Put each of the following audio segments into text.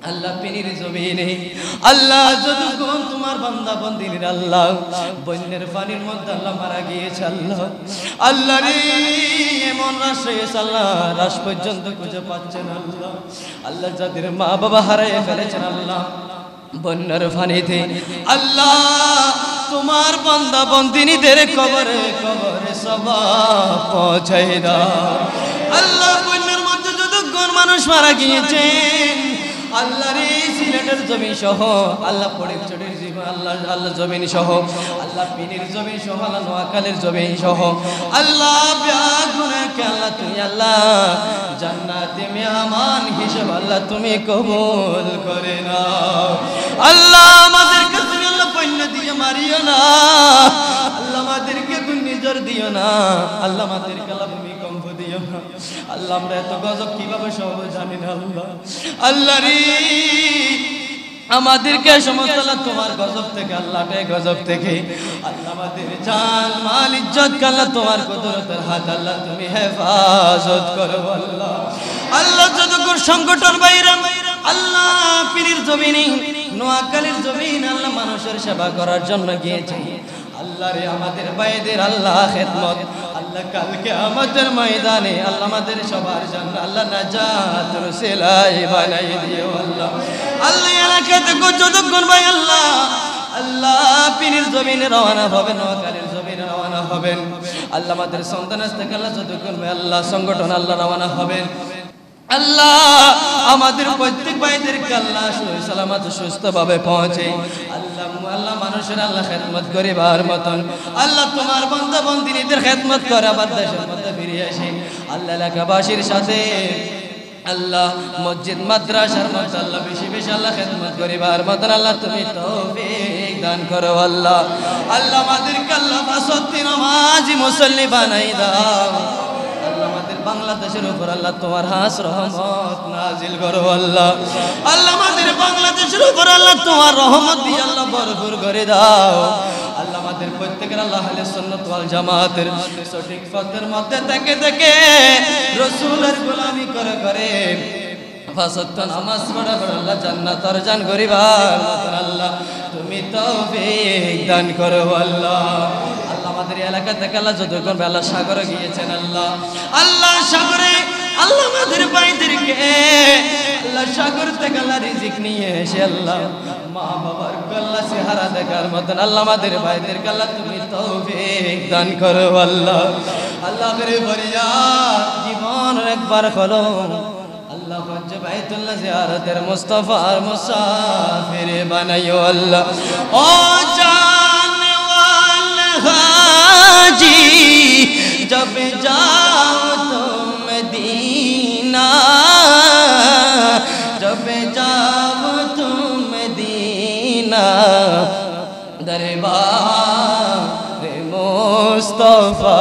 আল্লাহ পিনির জমিনে আল্লাহ যতক্ষণ তোমার বান্দা বান্দির আল্লাহ বন্যের পানির মধ্যে আল্লাহ মারা গিয়েছে আল্লাহ আল্লাহ রে এমন রাশ হয়েছে আল্লাহ রাশ পর্যন্ত খুঁজে পাচ্ছেন আল্লাহ আল্লাহ যাদের মা বাবা হারিয়ে ফেলেছেন আল্লাহ বন্যার পানিতে আল্লাহ তোমার বান্দা বান্দিনীদের কবরে কবরে সবাব পৌঁছায় দাও আল্লাহ বন্যার মধ্যে যতক্ষণ মানুষ মারা গিয়েছেন আল্লাহ রে সিলেটের জমি সহ আল্লাহ পড়ের জীবন আল্লাহ আল্লাহ জমিন সহ আল্লাহ পিনির জমি সহ আল্লাহ নোয়াখালীর জমি সহ আল্লাহ ব্যাগুনাকে আল্লাহ তুমি আল্লাহ জান্নাতে মেহমান হিসেবে আল্লাহ তুমি কবুল করে নাও আল্লাহ আমাদেরকে তুমি আল্লাহ পণ্য দিয়ে মারিও না আল্লাহ আমাদেরকে ঘূর্ণিঝড় দিও না আল্লাহ আমাদেরকে আল্লাহ ভূমিকম্প দিও না আল্লাহ আমরা এত গজব কিভাবে সব জানি না আল্লাহ আল্লাহ রে আমাদেরকে সমস্ত আল্লাহ তোমার গজব থেকে আল্লাহকে গজব থেকে আল্লাহ আমাদের জান মাল ইজ্জত আল্লাহ তোমার কুদরতের হাত আল্লাহ তুমি হেফাজত করো আল্লাহ আল্লাহ যতক্ষণ সংকটের বাইরে আল্লাহ পীরের জমিনে নোয়াখালীর জমিন আল্লাহ মানুষের সেবা করার জন্য গিয়েছে আল্লাহ রে আমাদের ভাইদের আল্লাহ খেদমত আল্লাহ কালকে আমাদের ময়দানে আল্লাহ আমাদের সবার জন্য আল্লাহ নাজাতের সেলাই বানাই দিও আল্লাহ আল্লাহ এলাকাতে যতক্ষণ ভাই আল্লাহ আল্লাহ পীরের জমিনে রওনা হবেন নোয়াখালীর জমিনে রওনা হবেন আল্লাহ আমাদের সন্তান থেকে আল্লাহ যতক্ষণ ভাই আল্লাহ সংগঠন আল্লাহ রওনা হবেন আল্লাহ আমাদের প্রত্যেক ভাইদেরকে আল্লাহ সালামত সুস্থভাবে পৌঁছে আল্লাহ আল্লাহ মানুষের আল্লাহ খেদমত করিবার মতন আল্লাহ তোমার বান্দা বান্দিনীদের খেদমত করে আবার দেশের মধ্যে ফিরে আসে আল্লাহ এলাকাবাসীর সাথে আল্লাহ মসজিদ মাদ্রাসার মধ্যে আল্লাহ বেশি বেশি আল্লাহ খেদমত করিবার মতন আল্লাহ তুমি তৌফিক দান করো আল্লাহ আল্লাহ আমাদেরকে আল্লাহ সত্যি নামাজি মুসল্লি বানাই দাও আমাদের বাংলাদেশের উপর আল্লাহ তোমার হাস রহমত নাজিল করো আল্লাহ আল্লাহ আমাদের বাংলাদেশের উপর আল্লাহ তোমার রহমত দিয়ে আল্লাহ ভরপুর করে দাও আল্লাহ আমাদের প্রত্যেকের আল্লাহ আহলে সুন্নাত ওয়াল জামাতের সঠিক পথের মধ্যে থেকে থেকে রাসূলের গোলামি করে করে ফাসত নামাজ পড়া করে আল্লাহ জান্নাত অর্জন করিবার মতন আল্লাহ তুমি তৌফিক দান করো আল্লাহ আমাদের এলাকা থেকে আল্লাহ যতক্ষণ আল্লাহ সাগরে গিয়েছেন আল্লাহ আল্লাহ সাগরে আল্লাহ আমাদের ভাইদেরকে আল্লাহ সাগর থেকে আল্লাহ রিজিক নিয়ে এসে আল্লাহ মা বাবার আল্লাহ চেহারা দেখার মতন আল্লাহ আমাদের ভাইদেরকে আল্লাহ তুমি তৌফিক দান করো আল্লাহ আল্লাহ করে ফরিয়াদ জীবন একবার হলো আল্লাহ হজ্জ বাইতুল্লাহ জিয়ারতের মুস্তাফার মুসাফির বানাইও আল্লাহ ও हाजी जब जाओ तुम मदीना जब जाओ तुम मदीना दरबार मुस्तफा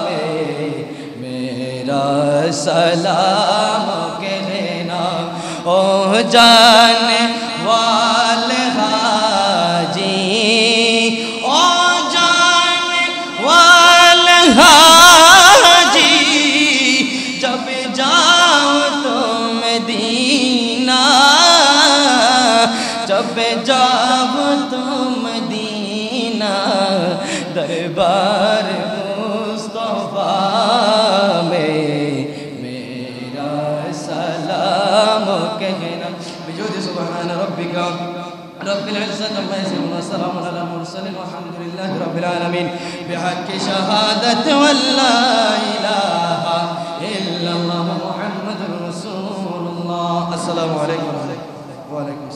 में मेरा सलाम कहना ओ जाने वाले हाजी हाजी जब जाओ तुम मदीना जब जाओ तुम मदीना दरबार मुस्तफा में मेरा सलाम कहना बिजूद सुभान रब्बिका رب العزة عما يصفون وسلام على المرسلين والحمد لله رب العالمين بحق شهادة ولا إله إلا الله محمد رسول الله السلام عليكم وعليكم